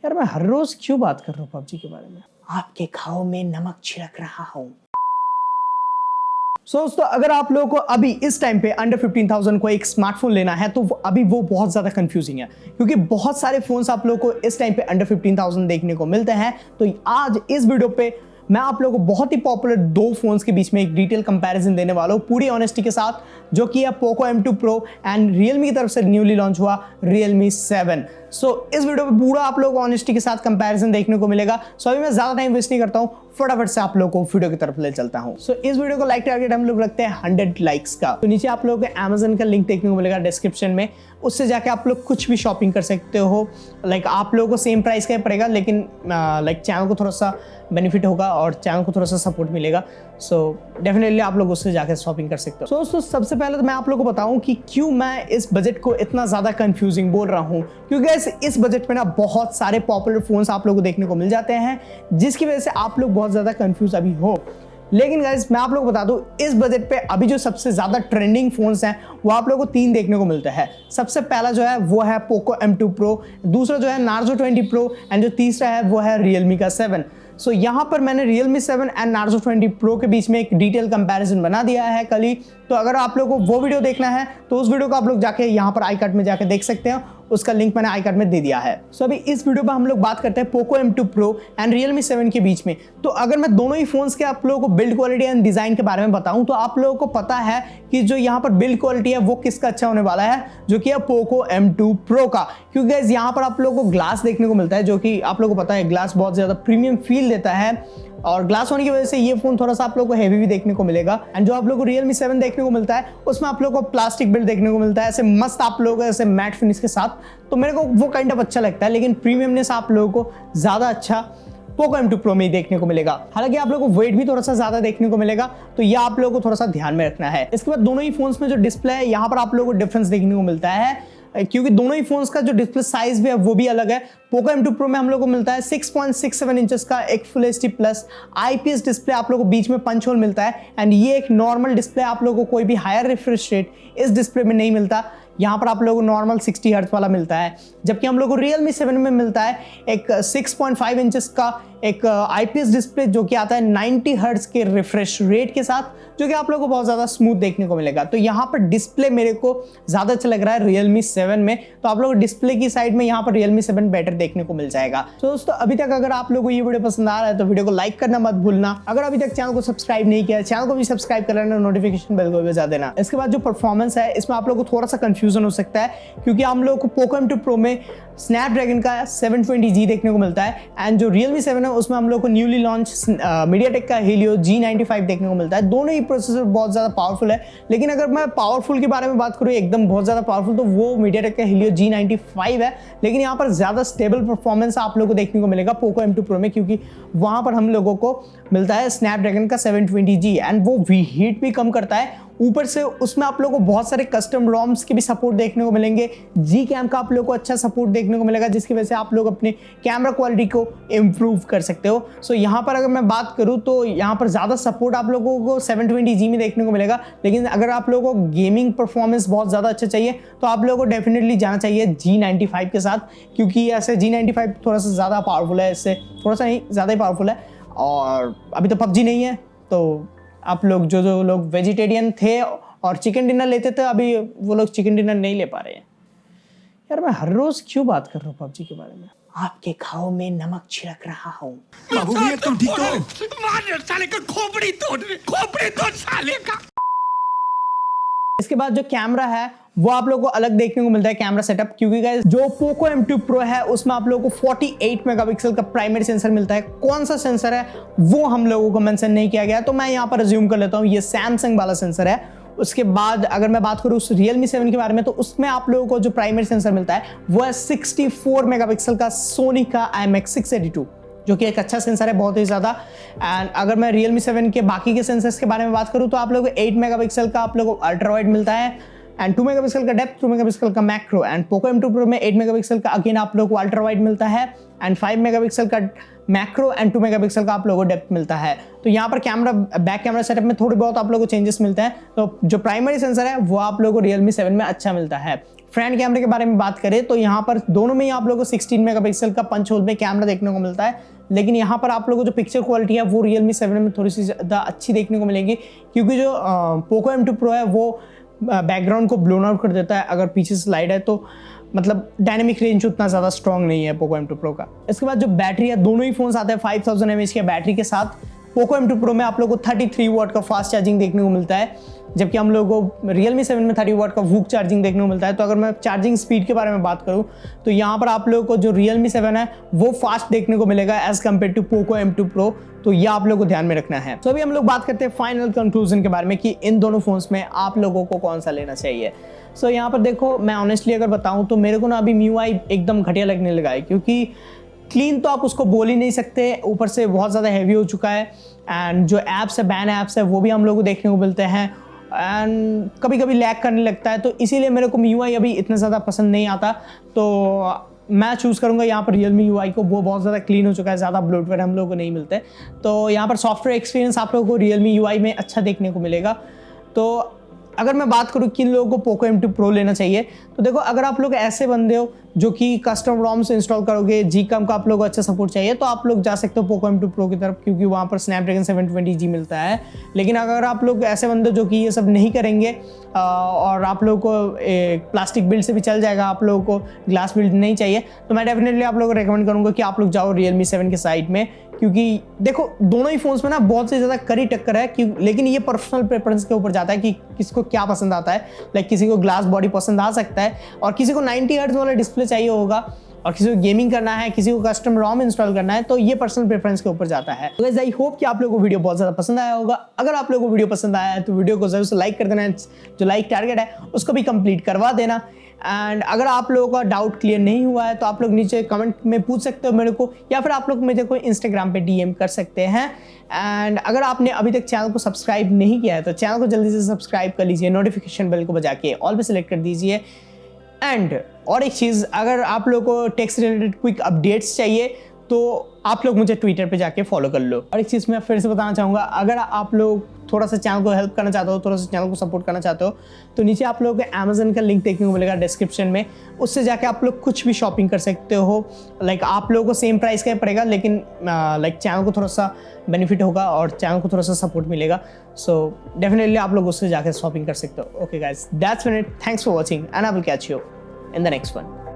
यार मैं हर रोज क्यों बात कर रहा हूँ पबजी के बारे में? आपके घाव में नमक छिड़क रहा हूँ। दोस्तों अगर आप लोगों को अभी इस टाइम पे अंडर 15,000 को एक स्मार्टफोन लेना है तो अभी वो बहुत ज़्यादा कंफ्यूजिंग है, क्योंकि बहुत सारे फोन्स आप लोगों को इस टाइम पे अंडर 15,000 देखने को मिलते हैं। तो आज इस वीडियो पे मैं आप लोगों को बहुत ही पॉपुलर दो फोन्स के बीच में एक डिटेल कंपैरिजन देने वाला हूँ पूरी ऑनेस्टी के साथ, जो कि है Poco M2 Pro and Realme की तरफ से न्यूली लॉन्च हुआ Realme 7। इस वीडियो पे पूरा आप लोगों को ऑनेस्टी के साथ कंपैरिजन देखने को मिलेगा। अभी मैं ज्यादा टाइम वेस्ट नहीं करता हूँ, फटाफट से आप लोगों को वीडियो की तरफ ले चलता हूँ। इस वीडियो को लाइक टारगेट हम लोग रखते हैं 100 लाइक्स का। तो नीचे आप लोगों को Amazon का लिंक देखने को मिलेगा डिस्क्रिप्शन में, उससे जाके आप लोग कुछ भी शॉपिंग कर सकते हो। आप लोगों को सेम प्राइस का पड़ेगा, लेकिन चैनल को थोड़ा सा बेनिफिट होगा और चैनल को थोड़ा सा सपोर्ट मिलेगा। डेफिनेटली आप लोग उससे जाकर शॉपिंग कर सकते हो। दोस्तों सबसे पहले तो मैं आप लोगों को बताऊं कि क्यों मैं इस बजट को इतना ज़्यादा कंफ्यूजिंग बोल रहा हूं, क्योंकि इस बजट में ना बहुत सारे पॉपुलर फोन्स आप लोगों को देखने को मिल जाते हैं, जिसकी वजह से आप लोग बहुत ज़्यादा कंफ्यूज अभी हो। लेकिन गाइस मैं आप लोगों को बता दूं, इस बजट पे अभी जो सबसे ज़्यादा ट्रेंडिंग फोन्स हैं वो आप लोगों को 3 देखने को मिलता है। सबसे पहला जो है वो है पोको M2 Pro, दूसरा जो है नार्जो 20 Pro एंड जो तीसरा है वो है Realme का 7। यहाँ पर मैंने Realme 7 एंड नार्जो 20 Pro के बीच में एक डिटेल कंपैरिजन बना दिया है कल ही। तो अगर आप लोगों को वो वीडियो देखना है तो उस वीडियो को आप लोग जाके यहाँ पर आई कार्ड में जाके देख सकते हैं, उसका लिंक मैंने आई कार्ड में दे दिया है। अभी इस वीडियो में हम लोग बात करते हैं Poco M2 Pro and Realme 7 के बीच में। तो अगर मैं दोनों ही फोन्स के आप लोगों को बिल्ड क्वालिटी एंड डिजाइन के बारे में बताऊं तो आप लोगों को पता है कि जो यहाँ पर बिल्ड क्वालिटी है वो किसका अच्छा होने वाला है, जो कि है पोको M2 Pro का। क्योंकि गाइस यहाँ पर आप लोगों को ग्लास देखने को मिलता है, जो कि आप लोगों को पता है ग्लास बहुत ज्यादा प्रीमियम फील देता है, और ग्लास होने की वजह से ये फोन थोड़ा सा आप लोगों को हेवी भी देखने को मिलेगा। एंड जो आप लोगों को Realme 7 देखने को मिलता है उसमें आप लोगों को प्लास्टिक बिल्ड देखने को मिलता है, ऐसे मस्त आप लोगों को ऐसे मैट फिनिश के साथ। तो मेरे को वो काइंड ऑफ अच्छा लगता है, लेकिन प्रीमियमनेस आप लोगों को ज्यादा अच्छा पोको M2 Pro में ही देखने को मिलेगा। हालांकि आप लोगों को वेट भी थोड़ा सा ज्यादा देखने को मिलेगा, तो ये आप लोगों को थोड़ा सा ध्यान में रखना है। इसके बाद दोनों ही फोन्स में जो डिस्प्ले है यहाँ पर आप लोगों को डिफरेंस देखने को मिलता है, क्योंकि दोनों ही फोन्स का जो डिस्प्ले साइज भी है वो भी अलग है। पोको M2 Pro में हम लोग को मिलता है 6.67 इंचेस का एक full HD plus IPS display, आप लोगों को बीच में पंच होल मिलता है। एंड ये एक नॉर्मल डिस्प्ले, आप लोगों को कोई भी हायर रिफ्रेश रेट इस डिस्प्ले में नहीं मिलता। यहाँ पर आप लोगों को नॉर्मल 60 हर्ट्ज वाला मिलता है, जबकि हम लोग को Realme 7 में मिलता है एक 6.5 इंचेस का एक IPS डिस्प्ले, जो कि आता है 90 हर्ट्ज के रिफ्रेश रेट के साथ, जो कि आप लोगों को बहुत ज़्यादा स्मूथ देखने को मिलेगा। तो यहाँ पर डिस्प्ले मेरे को ज़्यादा अच्छा लग रहा है Realme 7 में। तो आप लोग डिस्प्ले की साइड में यहाँ पर Realme 7 बेटर देखने को मिल जाएगा। तो दोस्तों अभी तक अगर आप लोगों को ये वीडियो पसंद आ रहा है तो वीडियो को लाइक करना मत भूलना। अगर अभी तक चैनल को सब्सक्राइब नहीं किया, चैनल को भी सब्सक्राइब कर लेना, नोटिफिकेशन बेल को भी बजा देना। इसके बाद जो परफॉर्मेंस है इसमें आप लोगों को थोड़ा सा कंफ्यूजन हो सकता है, क्योंकि हम लोग को पोको M2 Pro में स्नैपड्रैगन का 720G देखने को मिलता है, एंड जो Realme 7 है उसमें हम लोग को न्यूली लॉन्च मीडियाटेक का Helio G95 देखने को मिलता है। दोनों ही प्रोसेसर बहुत ज़्यादा पावरफुल है, लेकिन अगर मैं पावरफुल के बारे में बात करूँ एकदम बहुत ज़्यादा पावरफुल, तो वो मीडियाटेक का Helio G95 है। लेकिन यहाँ पर ज़्यादा स्टेबल परफॉर्मेंस आप लोगों को देखने को मिलेगा पोको M2 Pro में, क्योंकि वहाँ पर हम लोगों को मिलता है स्नैपड्रैगन का 720G एंड वो हीट भी कम करता है। ऊपर से उसमें आप लोगों को बहुत सारे कस्टम रोम्स के भी सपोर्ट देखने को मिलेंगे, जी कैम का आप लोगों को अच्छा सपोर्ट देखने को मिलेगा, जिसकी वजह से आप लोग अपने कैमरा क्वालिटी को इम्प्रूव कर सकते हो। यहाँ पर अगर मैं बात करूँ तो यहाँ पर ज़्यादा सपोर्ट आप लोगों को 720G में देखने को मिलेगा। लेकिन अगर आप लोगों को गेमिंग परफॉर्मेंस बहुत ज़्यादा अच्छा चाहिए तो आप लोगों को डेफिनेटली जाना चाहिए G95 के साथ, क्योंकि ऐसे G95 थोड़ा सा ज़्यादा पावरफुल है, इससे थोड़ा सा नहीं ज़्यादा ही पावरफुल है। और अभी तो PUBG नहीं है, तो आप लोग जो लोग वेजिटेरियन थे और चिकन डिनर लेते थे, अभी वो लोग चिकन डिनर नहीं ले पा रहे हैं। यार मैं हर रोज क्यों बात कर रहा हूँ पबजी के बारे में? आपके घाव में नमक छिड़क रहा हूँ। बाबू भैया तुम ठीक हो? मार साले का खोपड़ी तोड़ साले का। इसके बाद जो कैमरा है वो आप लोगों को अलग देखने को मिलता है कैमरा सेटअप, क्योंकि गाइस जो पोको M2 Pro है उसमें आप लोगों को 48 मेगापिक्सल का प्राइमरी सेंसर मिलता है। कौन सा सेंसर है वो हम लोगों को मेंशन नहीं किया गया, तो मैं यहाँ पर अज्यूम कर लेता हूँ ये सैमसंग वाला सेंसर है। उसके बाद अगर मैं बात करूँ उस Realme 7 के बारे में, तो उसमें आप लोगों को जो प्राइमरी सेंसर मिलता है वो है 64 मेगापिक्सल का सोनी का IMX682, जो कि एक अच्छा सेंसर है बहुत ही ज़्यादा। एंड अगर मैं Realme 7 के बाकी के सेंसर्स के बारे में बात करूँ तो आप लोगों को 8 मेगापिक्सल का आप लोगों को अल्ट्रा वाइड मिलता है, एंड 2 मेगापिक्सल का डेप्थ, 2 मेगापिक्सल का macro. And Poco M2 Pro में 8 मेगापिक्सल का अगेन आप लोगों को अल्ट्रा वाइड मिलता है, एंड 5 मेगापिक्सल का मैक्रो एंड 2 मेगापिक्सल का आप लोगों को डेप्थ मिलता है। तो यहाँ पर कैमरा बैक कैमरा सेटअप में थोड़ी बहुत आप लोगों को चेंजेस मिलते हैं। तो जो प्राइमरी सेंसर है वो आप लोगों को Realme 7 में अच्छा मिलता है। फ्रंट कैमरे के बारे में बात करें तो यहाँ पर दोनों में ही आप लोगों को 16 मेगापिक्सल का पंच होल में कैमरा देखने को मिलता है, लेकिन यहाँ पर आप लोगों को जो पिक्चर क्वालिटी है वो Realme 7 में थोड़ी सी ज़्यादा अच्छी देखने को मिलेगी, क्योंकि जो Poco M2 Pro है वो बैकग्राउंड को ब्लोन आउट कर देता है अगर पीछे स्लाइड है, तो मतलब डायनेमिक रेंज उतना ज़्यादा स्ट्रॉन्ग नहीं है Poco M2 Pro का। इसके बाद जो बैटरी है, दोनों ही फोन्स आते हैं 5000 mAh की बैटरी के साथ। Poco M2 Pro में आप लोगों को 33 वाट का फास्ट चार्जिंग देखने को मिलता है, जबकि हम लोगों को Realme 7 में 30 वाट का वूक चार्जिंग देखने को मिलता है। तो अगर मैं चार्जिंग स्पीड के बारे में बात करूं तो यहाँ पर आप लोगों को जो Realme 7 है वो फास्ट देखने को मिलेगा as compare to Poco M2 Pro, तो ये आप लोगों को ध्यान में रखना है। तो अभी हम लोग बात करते हैं फाइनल कंक्लूजन के बारे में कि इन दोनों फोन्स में आप लोगों को कौन सा लेना चाहिए। सो यहाँ पर देखो, मैं ऑनेस्टली अगर बताऊँ तो मेरे को ना अभी MIUI एकदम घटिया लगने लगा है, क्योंकि क्लीन तो आप उसको बोल ही नहीं सकते, ऊपर से बहुत ज़्यादा हैवी हो चुका है, एंड जो ऐप्स है, बैन ऐप्स है, वो भी हम लोग को देखने को मिलते हैं, एंड कभी कभी लैग करने लगता है। तो इसीलिए मेरे को MIUI अभी इतना ज़्यादा पसंद नहीं आता, तो मैं चूज़ करूँगा यहाँ पर Realme UI को। वो बहुत ज़्यादा क्लीन हो चुका है, ज़्यादा ब्लोटवेयर हम लोगों को नहीं मिलते, तो यहाँ पर सॉफ्टवेयर एक्सपीरियंस आप लोगों को Realme UI में अच्छा देखने को मिलेगा। तो अगर मैं बात करूँ किन लोगों को Poco M2 Pro लेना चाहिए, तो देखो, अगर आप लोग ऐसे बंदे हो जो कि कस्टम रोम्स इंस्टॉल करोगे, Gcam का आप लोग को अच्छा सपोर्ट चाहिए, तो आप लोग जा सकते हो Poco M2 Pro की तरफ, क्योंकि वहाँ पर Snapdragon 720G मिलता है। लेकिन अगर आप लोग ऐसे बंदे जो कि ये सब नहीं करेंगे और आप लोगों को प्लास्टिक बिल्ड से भी चल जाएगा, आप लोगों को ग्लास बिल्ड नहीं चाहिए, तो मैं डेफिनेटली आप लोगों को रेकमेंड करूँगा कि आप लोग जाओ Realme 7 के साइड में, क्योंकि देखो दोनों ही फोन्स में ना बहुत से ज़्यादा कड़ी टक्कर है। लेकिन ये पर्सनल प्रेफरेंस के ऊपर जाता है कि किसको क्या पसंद आता है। लाइक किसी को ग्लास बॉडी पसंद आ सकता है, और किसी को 90 हर्ट्ज वाला डिस्प्ले चाहिए होगा, और किसी को गेमिंग करना है, किसी को कस्टम रोम इंस्टॉल करना है, तो ये पर्सनल प्रेफरेंस के ऊपर जाता है। गाइस, आई होप कि आप लोगों को वीडियो बहुत ज़्यादा पसंद आया होगा। अगर आप लोगों को वीडियो पसंद आया है तो वीडियो को जरूर से लाइक कर देना, जो लाइक टारगेट है उसको भी कंप्लीट करवा देना। एंड अगर आप लोगों का डाउट क्लियर नहीं हुआ है तो आप लोग नीचे कमेंट में पूछ सकते हो मेरे को, या फिर आप लोग मेरे को इंस्टाग्राम पे DM कर सकते हैं। एंड अगर आपने अभी तक चैनल को सब्सक्राइब नहीं किया है तो चैनल को जल्दी से सब्सक्राइब कर लीजिए, नोटिफिकेशन बेल को बजा के ऑल पे सेलेक्ट कर दीजिए। एंड और एक चीज़, अगर आप लोगों को टेक से रिलेटेड क्विक अपडेट्स चाहिए तो आप लोग मुझे ट्विटर पे जाके फॉलो कर लो। और एक चीज़ मैं फिर से बताना चाहूँगा, अगर आप लोग थोड़ा सा चैनल को हेल्प करना चाहते हो, थोड़ा सा चैनल को सपोर्ट करना चाहते हो, तो नीचे आप लोगों को अमेजन का लिंक देखने को मिलेगा डिस्क्रिप्शन में, उससे जाके आप लोग कुछ भी शॉपिंग कर सकते हो। लाइक आप लोगों को सेम प्राइस का पड़ेगा, लेकिन लाइक चैनल को थोड़ा सा बेनिफिट होगा और चैनल को थोड़ा सा सपोर्ट मिलेगा। सो डेफिनेटली आप लोग उससे जाकर शॉपिंग कर सकते हो। Okay guys, that's it, thanks for watching and I will catch you in the next one.